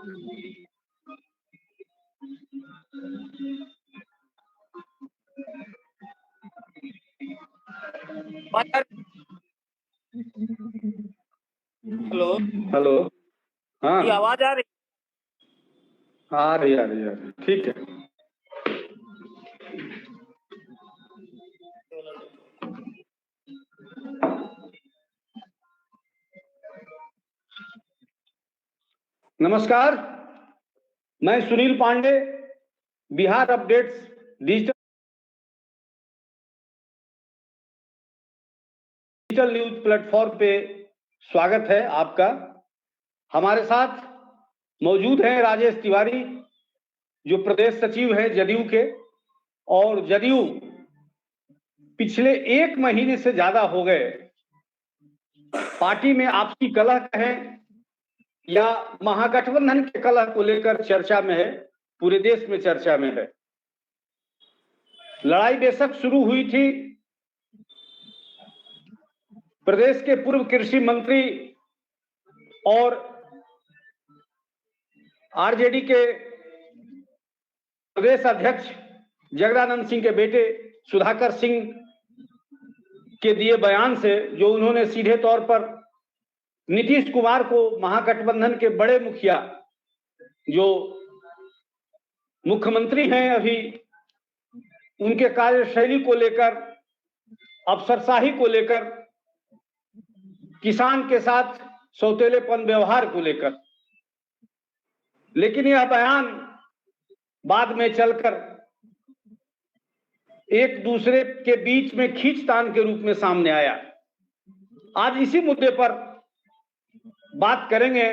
Hello hello. हाँ ये आवाज आ रही? आ रही ठीक है। नमस्कार, मैं Sunil Pandey, Bihar updates digital news platform पे स्वागत है आपका। हमारे साथ मौजूद हैं राजेश तिवारी, जो प्रदेश सचिव हैं जदयू के, और जदयू पिछले 1 महीने से ज्यादा हो गए पार्टी में आपसी कलह कहें या महागठबंधन के कलह को लेकर चर्चा में है, पूरे देश में चर्चा में है। लड़ाई बेशक शुरू हुई थी प्रदेश के पूर्व कृषि मंत्री और आरजेडी के प्रदेश अध्यक्ष जगदानंद सिंह के बेटे सुधाकर सिंह के दिए बयान से, जो उन्होंने सीधे तौर पर नीतीश कुमार को, महागठबंधन के बड़े मुखिया जो मुख्यमंत्री हैं अभी, उनके कार्यशैली को लेकर, अफसरशाही को लेकर, किसान के साथ सौतेलेपन व्यवहार को लेकर, लेकिन यह बयान बाद में चलकर एक दूसरे के बीच में खींचतान के रूप में सामने आया। आज इसी मुद्दे पर बात करेंगे।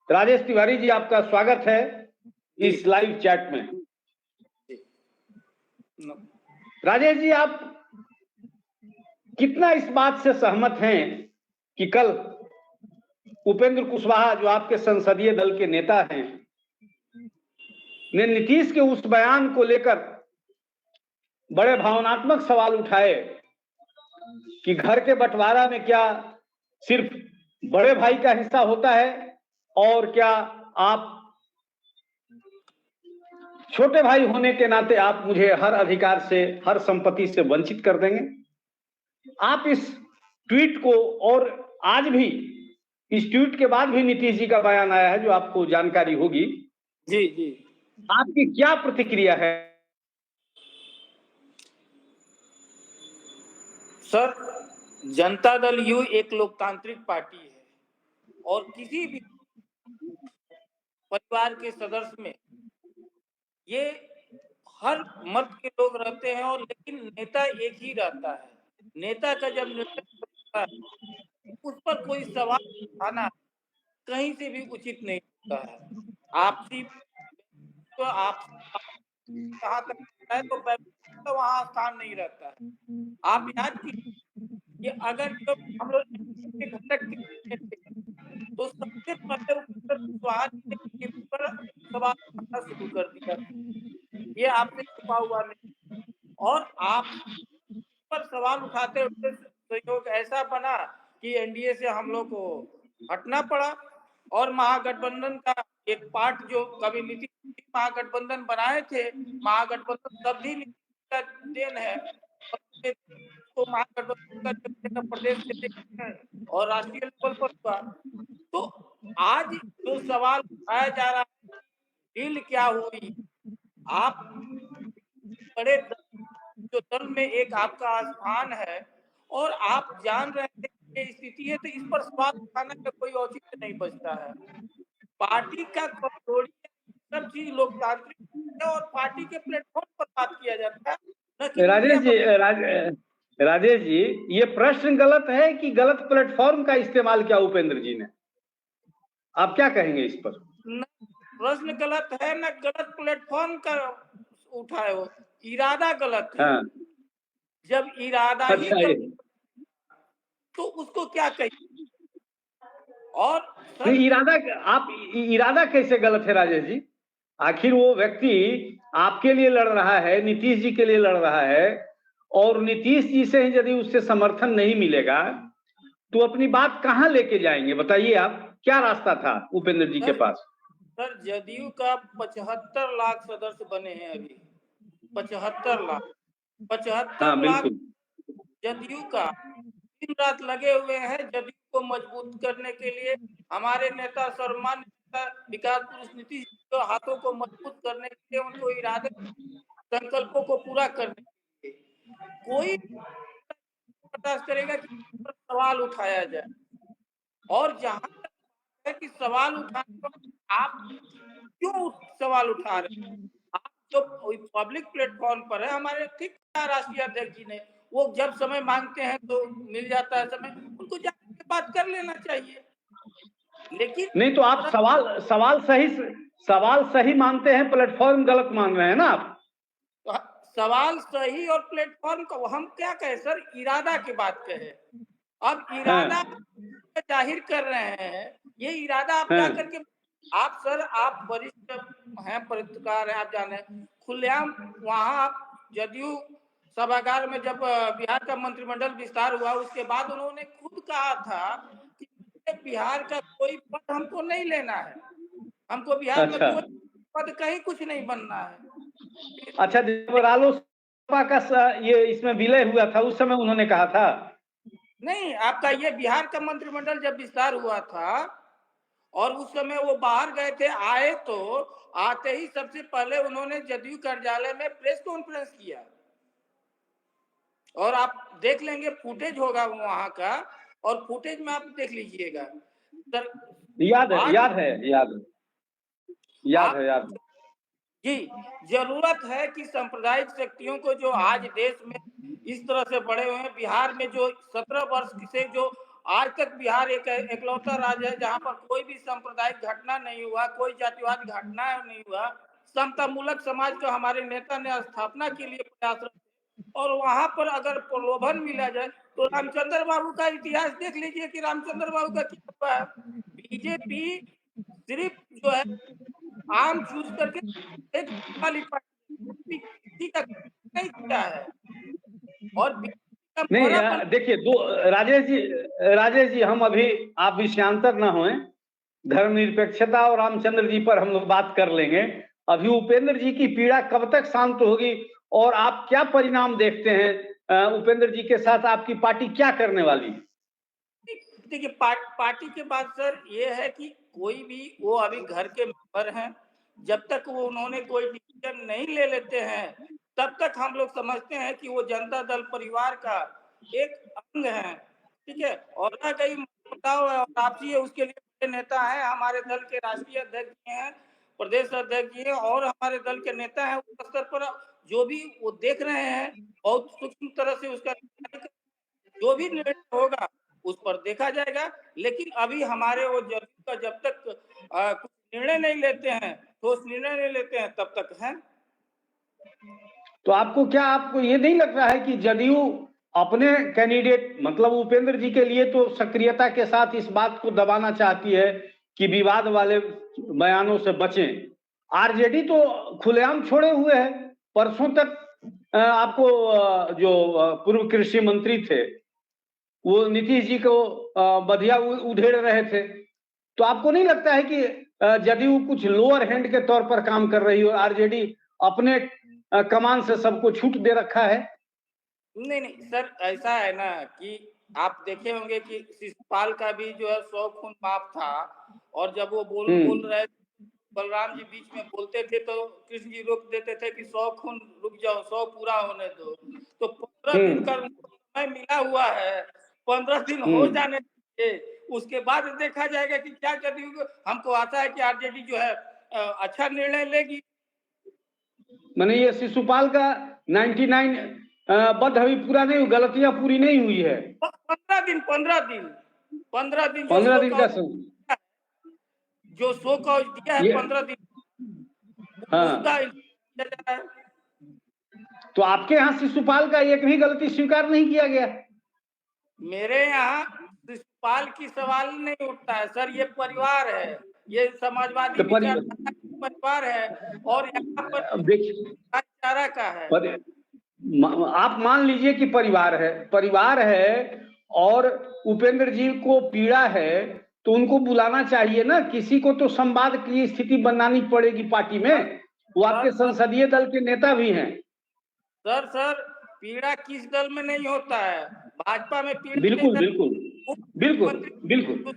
राजेश तिवारी जी, आपका स्वागत है इस लाइव चैट में। राजेश जी, आप कितना इस बात से सहमत हैं कि कल उपेंद्र कुशवाहा, जो आपके संसदीय दल के नेता हैं, ने नीतीश के उस बयान को लेकर बड़े भावनात्मक सवाल उठाए कि घर के बंटवारा में क्या सिर्फ बड़े भाई का हिस्सा होता है, और क्या आप छोटे भाई होने के नाते आप मुझे हर अधिकार से, हर संपत्ति से वंचित कर देंगे? आप इस ट्वीट को, और आज भी इस ट्वीट के बाद भी नीतीश जी का बयान आया है जो आपको जानकारी होगी, जी जी, आपकी क्या प्रतिक्रिया है? सर, जनता दल यू एक लोकतांत्रिक पार्टी है और किसी भी परिवार के सदस्य में ये हर मत के लोग रहते हैं, और लेकिन नेता एक ही रहता है। नेता का जब निर्णय होता है उस पर कोई सवाल उठाना कहीं से भी उचित नहीं होता है। आपसी तो आप कहाँ तक है तो वहाँ स्थान नहीं रहता है। आप याद कीजिए कि अगर जो हम लोग के घटक थे तो सबसे पहले उपेंद्र कुशवाहा ने पर सवाल उठाना शुरू कर दिया, ये आपसे छुपा हुआ नहीं। और आप पर सवाल उठाते हुए सहयोग ऐसा बना कि एनडीए से हम लोग को हटना पड़ा, और महागठबंधन का एक पार्ट जो कभी नीतीश महागठबंधन बनाए थे, महागठबंधन तब भी नीतीश का देन है, तो महागठबंधन का प्रदेश से और राष्ट्रीय लेवल पर हुआ। तो आज जो सवाल उठाया जा रहा है, डील क्या हुई? आप बड़े जो दल में एक आपका स्थान है और आप जान रहे थे कि स्थिति है, तो इस पर सवाल उठाने का कोई औचित्य नहीं बचता है। पार्टी का कमजोरी सब चीज लोकतांत्रिक है और पार्टी के प्लेटफॉर्म पर बात किया जाता है, न कि राजेश जी, ये प्रश्न गलत है कि गलत प्लेटफॉर्म का इस्तेमाल किया उपेंद्र जी ने? आप क्या कहेंगे इस पर? प्रश्न गलत है, न गलत प्लेटफॉर्म का उठाए हो, इरादा गलत है। हाँ। जब इरादा ही गलत तो उसको क्या कहिए? और इरादा कैसे गलत है राजेश जी? आखिर वो व्यक्ति आपके लिए लड़ रहा है, नीतीश जी के लिए लड़ रहा है, और नीतीश जी से यदि उससे समर्थन नहीं मिलेगा तो अपनी बात कहां लेके जाएंगे? बताइए, आप क्या रास्ता था उपेंद्र जी के पास? सर जदयू का 75 लाख सदस्य बने हैं अभी, 75 लाख, 75 हाँ लाख बिल्कुल। जदयू का दिन रात लगे हुए हैं जदयू को मजबूत करने के लिए। हमारे नेता सम्मान्य नेता विकास पुरुष नीतीश जी के हाथों को मजबूत करने के लिए, उनको इरादे संकल्पों को पूरा करने के लिए कोई बर्दाश्त करेगा कि सवाल उठाया जाए। और जहां तक है कि सवाल उठाने, आप क्यों सवाल उठा रहे हैं? आप जो पब्लिक प्लेटफॉर्म पर है, हमारे ठीक है राष्ट्रीय अध्यक्ष जी ने, वो जब समय मांगते हैं तो मिल जाता है समय, उनको जाकर के बात कर लेना चाहिए। लेकिन नहीं तो आप सवाल सही मानते हैं, प्लेटफॉर्म गलत मान रहे हैं ना आप। सवाल सही और प्लेटफॉर्म का हम क्या कहें सर, इरादा की बात कहें। अब इरादा हाँ जाहिर कर रहे हैं, ये इरादा आप हाँ जाकर के, आप सर आप वरिष्ठ हैं, पत्रकार हैं, आप जाने खुलेआम वहां आप जदयू सभागार में जब बिहार का मंत्रिमंडल विस्तार हुआ, उसके बाद उन्होंने खुद कहा था कि बिहार का कोई पद हमको नहीं लेना है, हमको बिहार में अच्छा कोई पद कहीं कुछ नहीं बनना है। अच्छा, जब रालोसपा का ये इसमें विलय हुआ था उस समय उन्होंने कहा था। नहीं, आपका ये बिहार का मंत्रिमंडल जब विस्तार हुआ था और उस समय वो बाहर गए थे, आए तो आते ही सबसे पहले उन्होंने जदयू कार्यालय में प्रेस कॉन्फ्रेंस किया, और आप देख लेंगे, फुटेज होगा वहां का, और फुटेज में आप देख लीजिएगा सर। याद है आज याद है याद है याद आप है याद है। जी, जरूरत है कि सांप्रदायिक शक्तियों को, जो आज देश में इस तरह से बढ़े हुए हैं, बिहार में जो 17 वर्ष से जो आज तक बिहार एक एकलौता राज्य है जहां पर कोई भी सांप्रदायिक घटना नहीं हुआ, कोई जातिवाद घटना नहीं हुआ, समता मूलक समाज का हमारे नेता ने स्थापना के लिए प्रयासरत थे। और वहां पर अगर प्रलोभन मिला जाए तो रामचंद्र बाबू का इतिहास देख लीजिए कि रामचंद्र बाबू का क्या हुआ है। बीजेपी सिर्फ जो है आम चूज करके एक वाली पार्टी, किसी का नहीं किया है। और बीजेपी का नहीं मोहरा बन, देखिए दो, राजेश जी हम अभी आप विषयांतर ना होए, धर्मनिरपेक्षता और रामचंद्र जी पर हम लोग बात कर लेंगे। अभी उपेंद्र जी की पीड़ा कब तक शांत होगी और आप क्या परिणाम देखते हैं? उपेंद्र जी के साथ आपकी पार्टी क्या करने वाली? देखिए पार्टी के बाद सर ये है कि कोई भी, वो अभी घर के मेंबर हैं, जब तक वो उन्होंने कोई डिसीजन नहीं ले लेते हैं तब तक हम लोग समझते हैं कि वो जनता दल परिवार का एक अंग है। ठीक है, और रह गई बताओ और आपसी है, उसके लिए बड़े नेता हैं, हमारे दल के राष्ट्रीय अध्यक्ष जी हैं, प्रदेश अध्यक्ष जी हैं, और हमारे दल के नेता हैं उस स्तर पर, जो भी वो देख रहे हैं बहुत सूक्ष्म तरह से उसका, जो भी निर्णय होगा उस पर देखा जाएगा। लेकिन अभी हमारे वो जदयू का जब तक कुछ निर्णय नहीं लेते हैं, ठोस निर्णय नहीं लेते हैं, तब तक है। तो आपको ये नहीं लग रहा है कि जदयू अपने कैंडिडेट मतलब उपेंद्र जी के लिए तो सक्रियता के साथ इस बात को दबाना चाहती है कि विवाद वाले बयानों से बचें? आरजेडी तो खुलेआम छोड़े हुए है। परसों तक आपको जो पूर्व कृषि मंत्री थे वो नीतीश जी को बधिया उधेड़ रहे थे। तो आपको नहीं लगता है कि जदयू कुछ लोअर हैंड के तौर पर काम कर रही हो, आरजेडी अपने कमान से सबको छूट दे रखा है? नहीं नहीं सर, ऐसा है ना कि आप देखे होंगे कि शिशुपाल का भी जो है 100 खून माफ था, और जब वो बोल हम्म रहे, बलराम जी बीच में बोलते थे तो कृष्ण जी रोक देते थे कि 100 खून रुक जाओ, 100 पूरा होने दो। तो 15 दिन का हम्म उनको समय मिला हुआ है, 15 दिन हो हम्म जाने दीजिए, उसके बाद देखा जाएगा कि क्या जदयू, हमको आशा है कि आरजेडी जो है अच्छा निर्णय लेगी। मैंने ये शिशुपाल का 99 बद अभी पूरा नहीं, गलतियां पूरी नहीं हुई है। 15 दिन, 15 दिन, 15 दिन जो 15 शो दिन का, का जो शो कॉज दिया है ये 15 दिन, उसका हाँ। किया जा रहा है। तो आपके यहाँ शिशुपाल का एक भी गलती स्वीकार नहीं किया गया? मेरे यहाँ शिशुपाल की सवाल नहीं उठता है सर, ये परिवार है, ये समाजवादी तो विचारधारा का परिवार है, और यहाँ पर देखिए भाईचारा का है। आप मान लीजिए कि परिवार है और उपेंद्र जी को पीड़ा है, तो उनको बुलाना चाहिए ना, किसी को तो संवाद की स्थिति बनानी पड़ेगी पार्टी में। वो आपके संसदीय दल के नेता भी हैं। सर पीड़ा किस दल में नहीं होता है, भाजपा में पीड़ा बिल्कुल बिल्कुल बिल्कुल बिल्कुल।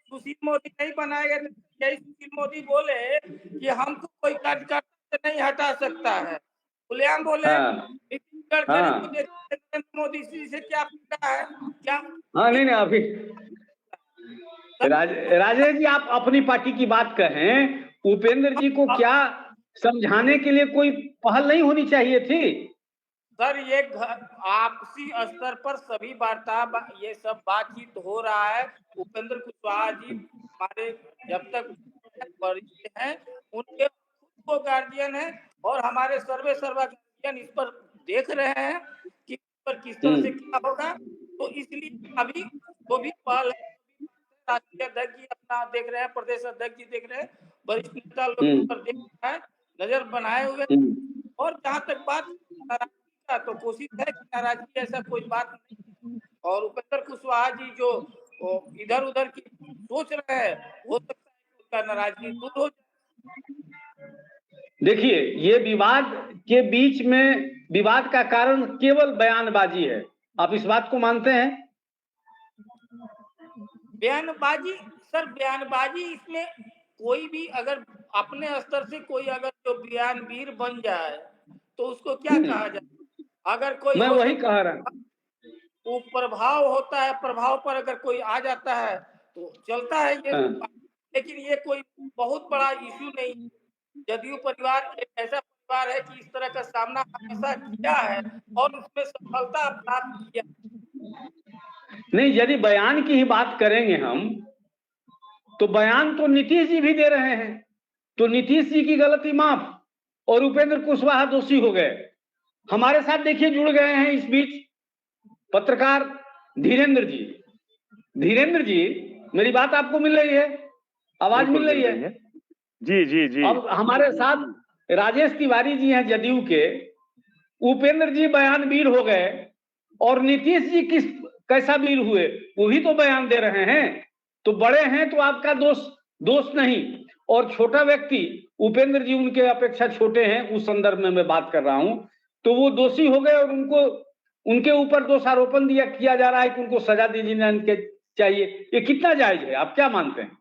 सुशील मोदी नहीं बनाए गए, यही सुशील मोदी बोले कि हमको कोई कार्यकर्ता से नहीं हटा सकता है, खुलेआम बोले। हाँ नितिन गडकरी को देखिए, नरेंद्र मोदी जी से क्या पीड़ा है, क्या? हाँ नहीं अभी राजेश जी आप अपनी पार्टी की बात कहें, उपेंद्र जी को क्या समझाने के लिए कोई पहल नहीं होनी चाहिए थी? सर ये आपसी स्तर पर सभी वार्ता ये सब बातचीत हो रहा है। उपेंद्र कुशवाहा जी हमारे जब तक वरिष्ठ हैं, उनके खुद को गार्जियन है और हमारे सर्वे सर्वा गार्जियन इस पर देख रहे हैं कि इस पर किस तरह से क्या होगा। तो इसलिए अभी जो भी पहल राष्ट्रीय अध्यक्ष जी अपना देख रहे हैं, प्रदेश अध्यक्ष जी देख रहे हैं, वरिष्ठ नेता लोग पर देख रहा है, नजर बनाए हुए। और जहां तक बात नाराजगी का, तो कोशिश है कि नाराजगी ऐसा कोई बात नहीं, और उपेंद्र कुशवाहा जी जो इधर उधर की सोच रहे हैं, हो सकता है कि उनका नाराजगी दूर हो जाए। देखिए ये विवाद के बीच में विवाद का कारण केवल बयानबाजी है, आप इस बात को मानते हैं? बयानबाजी सर, बयानबाजी इसमें कोई भी अगर अपने स्तर से कोई अगर जो बयानवीर बन जाए तो उसको क्या कहा जाए? अगर कोई मैं हो वही सकता कह रहा हूं, वो प्रभाव होता है, प्रभाव पर अगर कोई आ जाता है तो चलता है ये। लेकिन ये कोई बहुत बड़ा इश्यू नहीं। जदयू परिवार एक ऐसा परिवार है कि इस तरह का सामना हमेशा किया है और उसमें सफलता प्राप्त किया। नहीं यदि बयान की ही बात करेंगे हम, तो बयान तो नीतीश जी भी दे रहे हैं, तो नीतीश जी की गलती माफ और उपेंद्र कुशवाहा दोषी हो गए। हमारे साथ देखिए जुड़ गए हैं इस बीच पत्रकार धीरेन्द्र जी। धीरेन्द्र जी मेरी बात आपको मिल रही है? आवाज मिल रही है? जी जी जी। अब हमारे साथ राजेश तिवारी जी हैं जदयू के। उपेंद्र जी बयानवीर हो गए और नीतीश जी कैसा वीर हुए, वो भी तो बयान दे रहे हैं। तो बड़े हैं तो आपका दोष नहीं, और छोटा व्यक्ति उपेंद्र जी उनके अपेक्षा छोटे हैं, उस संदर्भ में मैं बात कर रहा हूं, तो वो दोषी हो गए और उनके ऊपर दोषारोपण किया जा रहा है कि उनको सजा दी जानी चाहिए। ये कितना जायज है, आप क्या मानते हैं?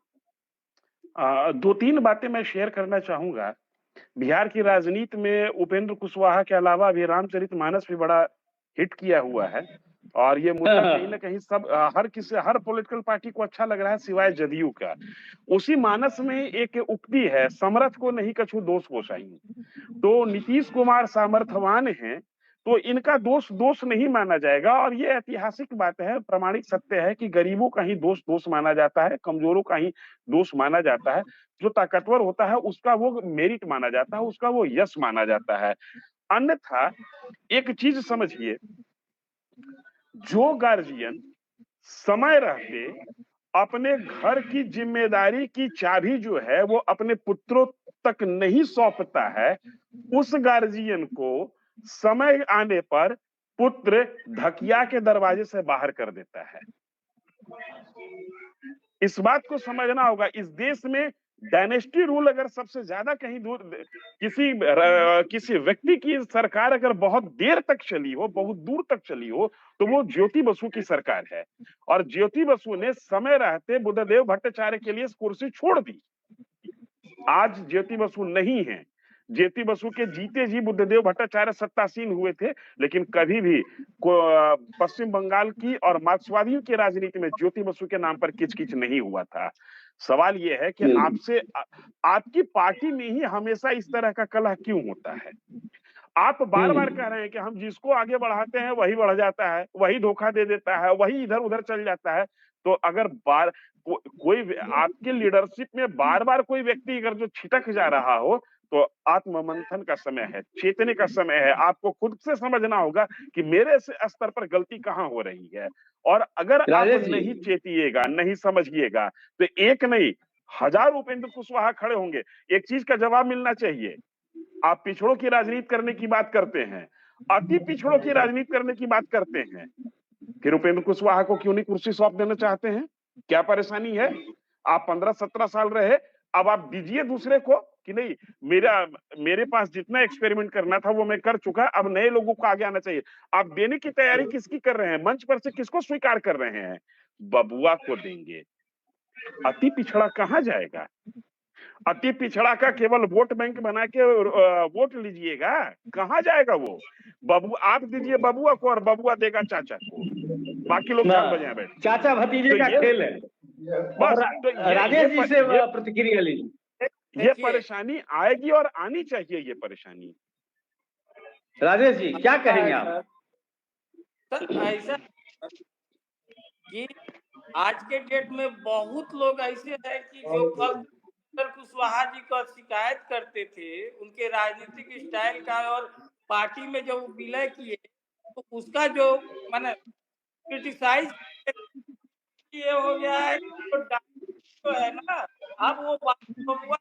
दो तीन बातें मैं शेयर करना चाहूंगा। बिहार की राजनीति में उपेंद्र कुशवाहा के अलावा अभी रामचरितमानस भी बड़ा हिट किया हुआ है, और ये मुद्दा कहीं ना कहीं सब हर पॉलिटिकल पार्टी को अच्छा लग रहा है सिवाय जदयू का। उसी मानस में एक उक्ति है, समर्थ को नहीं कछु दोष गोसाई। तो नीतीश कुमार सामर्थ्यवान हैं तो इनका दोष नहीं माना जाएगा, और ये ऐतिहासिक बात है, प्रामाणिक सत्य है कि गरीबों का ही दोष माना जाता है, कमजोरों का ही दोष माना जाता है। जो ताकतवर होता है उसका वो मेरिट माना जाता है, उसका वो यश माना जाता है। अन्यथा एक चीज समझिए, जो गार्जियन समय रहते अपने घर की जिम्मेदारी की चाबी जो है वो अपने पुत्रों तक नहीं सौंपता है, उस गार्जियन को समय आने पर पुत्र धकिया के दरवाजे से बाहर कर देता है। इस बात को समझना होगा। इस देश में डायनेस्टी रूल अगर सबसे ज्यादा कहीं दूर किसी व्यक्ति की सरकार अगर बहुत देर तक चली हो, बहुत दूर तक चली हो, तो वो ज्योति बसु की सरकार है। और ज्योति बसु ने समय रहते बुद्धदेव भट्टाचार्य के लिए कुर्सी छोड़ दी। आज ज्योति बसु नहीं है। ज्योति बसु के जीते जी बुद्धदेव भट्टाचार्य सत्तासीन हुए थे, लेकिन कभी भी पश्चिम बंगाल की और मार्क्सवादियों की राजनीति में ज्योति बसु के नाम पर किचकिच नहीं हुआ था। सवाल यह है कि आपकी पार्टी में ही हमेशा इस तरह का कलह क्यों होता है? आप बार बार कह रहे हैं कि हम जिसको आगे बढ़ाते हैं वही बढ़ जाता है, वही धोखा दे देता है, वही इधर उधर चल जाता है। तो अगर कोई आपके लीडरशिप में बार बार कोई व्यक्ति अगर जो छिटक जा रहा हो, तो आत्ममंथन का समय है, चेतने का समय है। आपको खुद से समझना होगा कि मेरे स्तर पर गलती कहाँ हो रही है। और अगर आप नहीं चेतिएगा, नहीं समझिएगा, तो एक नहीं हजार उपेंद्र कुशवाहा खड़े होंगे। एक चीज का जवाब मिलना चाहिए, आप पिछड़ों की राजनीति करने की बात करते हैं, अति पिछड़ों की राजनीति करने की बात करते हैं, फिर उपेंद्र कुशवाहा को क्यों नहीं कुर्सी सौंप देना चाहते हैं? क्या परेशानी है? आप 15-17 साल रहे, अब आप दीजिए दूसरे को कि नहीं, मेरे पास जितना एक्सपेरिमेंट करना था वो मैं कर चुका, अब नए लोगों को आगे आना चाहिए। आप देने की तैयारी किसकी कर रहे हैं? मंच पर से किसको स्वीकार कर रहे हैं? बबुआ को देंगे। अति पिछड़ा कहाँ जाएगा? अति पिछड़ा का केवल वोट बैंक बना के वोट लीजिएगा, कहाँ जाएगा वो? आप दीजिए बबुआ को और बबुआ देगा चाचा को, बाकी लोग झाल बजाए बैठे। चाचा भतीजे तो का खेल है। बस तो राजेश जी से प्रतिक्रिया लीजिए। ये परेशानी आएगी और आनी चाहिए ये परेशानी। राजेश जी क्या कहेंगे आप? सर ऐसा कि आज के डेट में बहुत लोग ऐसे हैं कि जो कल कुशवाहा जी का शिकायत करते थे उनके राजनीतिक स्टाइल का, और पार्टी में जब विलय किए तो उसका जो माने क्रिटिसाइज ये हो गया है, तो है ना, अब वो बबुआ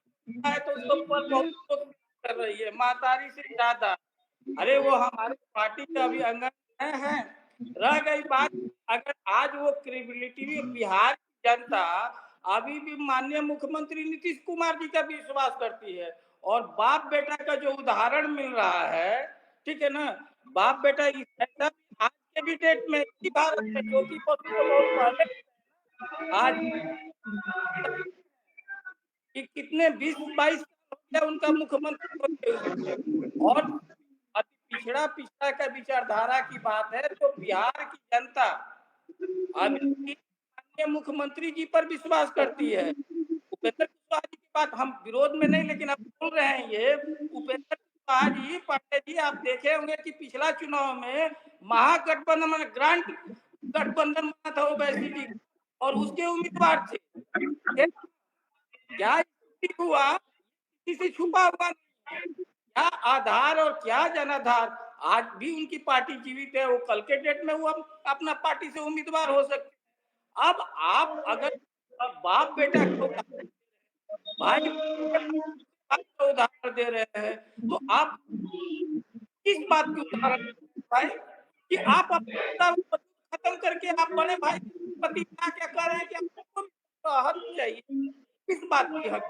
है तो उसके ऊपर बहुत लोग कर रही है मातारी से ज्यादा। अरे वो हमारे पार्टी का अभी अंगन में है। रह गई बात, अगर आज वो क्रेडिबिलिटी में बिहार की जनता अभी भी माननीय मुख्यमंत्री नीतीश कुमार जी का विश्वास करती है, और बाप बेटा का जो उदाहरण मिल रहा है, ठीक है ना, बाप बेटा ऐसा आज के भी डेट में इसी भारत में ज्योति बसु तो बहुत पहले आज कि कितने 20-22 साल हो गया उनका मुख्यमंत्री होते हुए, और अति पिछड़ा का विचारधारा की बात है तो बिहार की जनता अभी भी माननीय मुख्यमंत्री जी पर विश्वास करती है। उपेंद्र कुशवाहा जी की बात हम विरोध में नहीं, लेकिन आप बोल रहे हैं ये उपेंद्र कुशवाहा जी, पांडे जी, आप देखे होंगे कि पिछला चुनाव में महागठबंधन ग्रांट गठबंधन बना था ओवैसी जी और उसके उम्मीदवार थे। क्या हुआ, किसी से छुपा हुआ नहीं है, क्या आधार और क्या जनाधार, आज भी उनकी पार्टी जीवित है, वो कल के डेट में वो अपना पार्टी से उम्मीदवार हो सकते हैं। अब आप अगर बाप बेटा को भाई का उदाहरण दे रहे हैं तो आप किस बात की उदाहरण भाई कि आप अपना खत्म करके आप बड़े भाई पति क्या कर रहे हैं कि आपको हक चाहिए, किस बात की हक?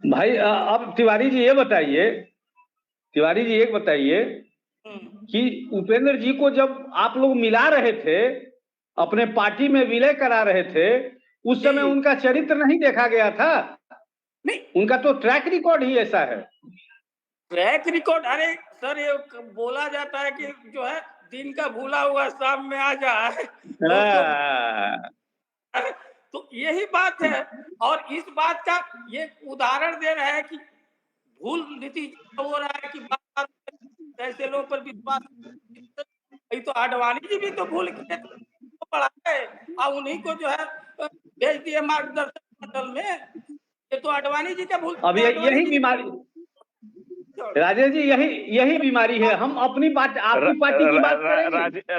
भाई अब तिवारी जी ये बताइए, तिवारी जी एक बताइए कि उपेंद्र जी को जब आप लोग मिला रहे थे, अपने पार्टी में विलय करा रहे थे, उस समय उनका चरित्र नहीं देखा गया था? नहीं, उनका तो ट्रैक रिकॉर्ड ही ऐसा है। ट्रैक रिकॉर्ड, अरे सर ये बोला जाता है कि जो है दिन का भूला हुआ शाम में आ जाए, तो यही बात है। और इस बात का ये उदाहरण दे रहा है कि भूल नीति हो रहा है कि बार ऐसे लोगों पर विश्वास, तो आडवाणी जी भी तो भूल के पड़ा है और उन्हीं को जो है भेज दिए मार्गदर्शक मंडल में, ये तो आडवाणी जी का भूल। अब यही बीमारी राजेश जी, यही बीमारी है। हम अपनी पार्टी, आपकी पार्टी की बात करेंगे।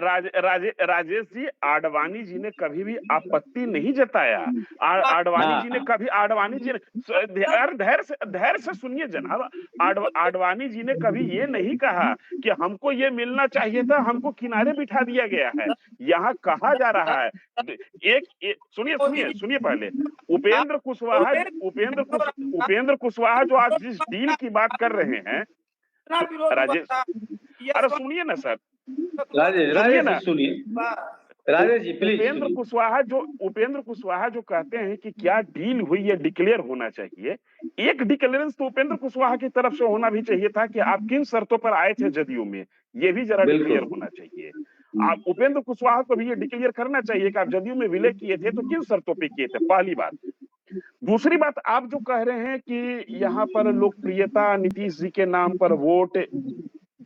राजेश जी, आडवाणी जी ने कभी भी आपत्ति नहीं जताया। आडवाणी जी ने कभी, आडवाणी जी ने धैर्य से सुनिए जनाब, आडवाणी जी ने कभी ये नहीं कहा कि हमको ये मिलना चाहिए था, हमको किनारे बिठा दिया गया है। यहाँ कहा जा रहा है, सुनिए पहले, उपेंद्र कुशवाहा जो आज जिस डील की बात कर रहे हैं राजेश, अरे सुनिए ना सर, राजेश जी प्लीज। उपेंद्र कुशवाहा जो कहते हैं कि क्या डील हुई है डिक्लेयर होना चाहिए, एक डिक्लेरेंस तो उपेंद्र कुशवाहा की तरफ से होना भी चाहिए था कि आप किन शर्तों पर आए थे जदयू में, ये भी जरा डिक्लेयर होना चाहिए। आप उपेंद्र कुशवाहा को भी ये डिक्लेयर करना चाहिए कि आप जदयू में विलय किए थे तो किन शर्तों पे किए थे, पहली बात। दूसरी बात, आप जो कह रहे हैं कि यहाँ पर लोकप्रियता, नीतीश जी के नाम पर वोट,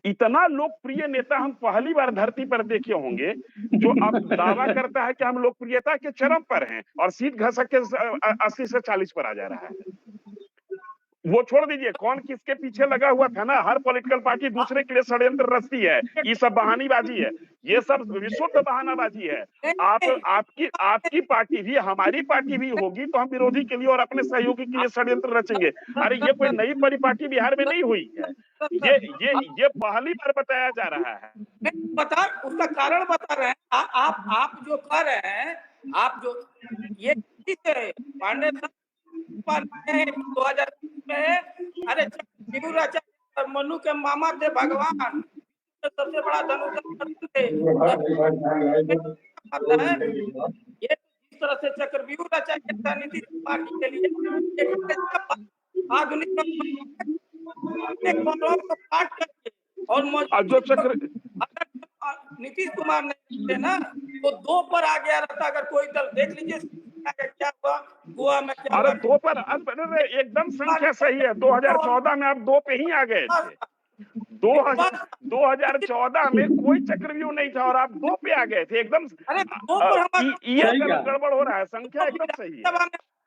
इतना लोकप्रिय नेता हम पहली बार धरती पर देखे होंगे जो अब दावा करता है कि हम लोकप्रियता के चरम पर हैं और सीट घसक के 80 से 40 पर आ जा रहा है। वो छोड़ दीजिए, कौन किसके पीछे लगा हुआ था ना, हर पॉलिटिकल पार्टी दूसरे के लिए षड्यंत्र रचती है, ये सब बहानीबाजी है, ये सब विशुद्ध बहानाबाजी है। आपकी पार्टी भी, हमारी पार्टी भी होगी तो हम विरोधी के लिए और अपने सहयोगी के लिए षड्यंत्र रचेंगे। अरे ये कोई नई परिपाटी बिहार में नहीं हुई है, ये पहली बार बताया जा रहा है। बता, उसका कारण बता रहे हैं आप जो कह रहे हैं आप जो ये ठीक है, पांडे साहब हैं 2000 में, अरे चक्रव्यूह रचा मनु के मामा थे भगवान, सबसे बड़ा धनुर्धर थे। आता है ये जिस तरह से चक्रव्यूह रचा गया था नीतीश कुमार जी के लिए, एक ऐसा आधुनिक को काट करके और जो चक्र अगर नीतीश कुमार नहीं थे ना तो 2 पर आ गया रहता। अगर कोई दल देख लीजिए क्या हुआ गोवा में, क्या अरे हुआ 2 पर एकदम संख्या सही है। 2014 में आप 2 पे ही आ गए थे। 2014 में कोई चक्रव्यूह नहीं था और आप 2 पे आ गए थे एकदम। अरे 2 पर ये गड़बड़ हो रहा है, संख्या एकदम सही है।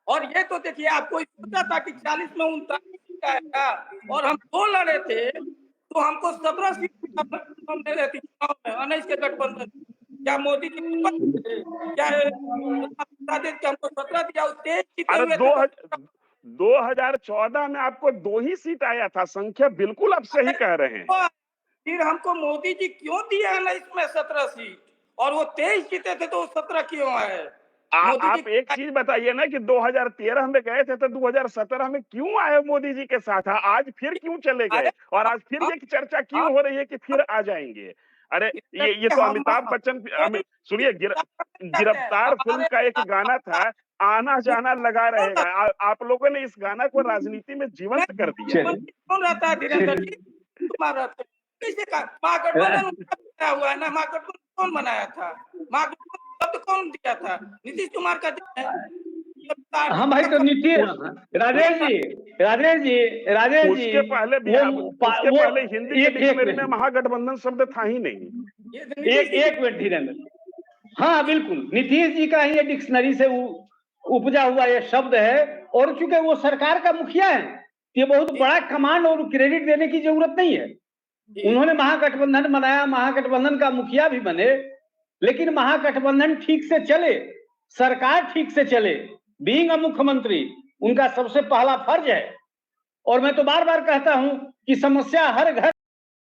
और ये तो देखिए, आपको सोचा था कि 40 में 39 आएगा और हम 2 लड़े थे तो हमको 17 सीट दे रहती चुनाव में 19 के गठबंधन। क्या मोदी जी क्या हमको 17 दिया, 23 जीते अरे हुए थे। 2014 में आपको 2 ही सीट आया था, संख्या बिल्कुल आप सही कह रहे हैं। फिर हमको मोदी जी क्यों दिया है ना इसमें 17 सीट, और वो 23 जीते थे तो 17 क्यों आए? आप एक चीज बताइए ना कि 2013 में गए थे तो 2017 में क्यों आए मोदी जी के साथ? आज फिर क्यों चले गए? और आज फिर ये चर्चा क्यों हो रही है कि फिर आ जाएंगे? अरे ये तो अमिताभ बच्चन, सुनिए, गिरफ्तार फिल्म का एक गाना था, आना जाना लगा रहेगा। आप लोगों ने इस गाना को राजनीति में जीवंत कर दिया। कौन रहता है धीरेन्द्र जी? तुम्हारा कैसे महागठबंधन बनाया हुआ है ना? महागठबंधन कौन बनाया था? महागठबंधन शब्द कौन दिया था? नीतीश कुमार का दिया है। हाँ भाई, तो नीतीश राजेश जी उसके पहले भी पहले हिंदी के डिक्शनरी में महागठबंधन शब्द था ही नहीं। एक मिनट धीरेन्द्र, हाँ बिल्कुल, नीतीश जी का ही ये डिक्शनरी से उपजा हुआ ये शब्द है। और चूंकि वो सरकार का मुखिया है, ये बहुत बड़ा कमांड और क्रेडिट देने की जरूरत नहीं है। उन्होंने महागठबंधन बनाया, महागठबंधन का मुखिया भी बने, लेकिन महागठबंधन ठीक से चले, सरकार ठीक से चले, बीइंग अ मुख्यमंत्री उनका सबसे पहला फर्ज है। और मैं तो बार बार कहता हूं कि समस्या हर घर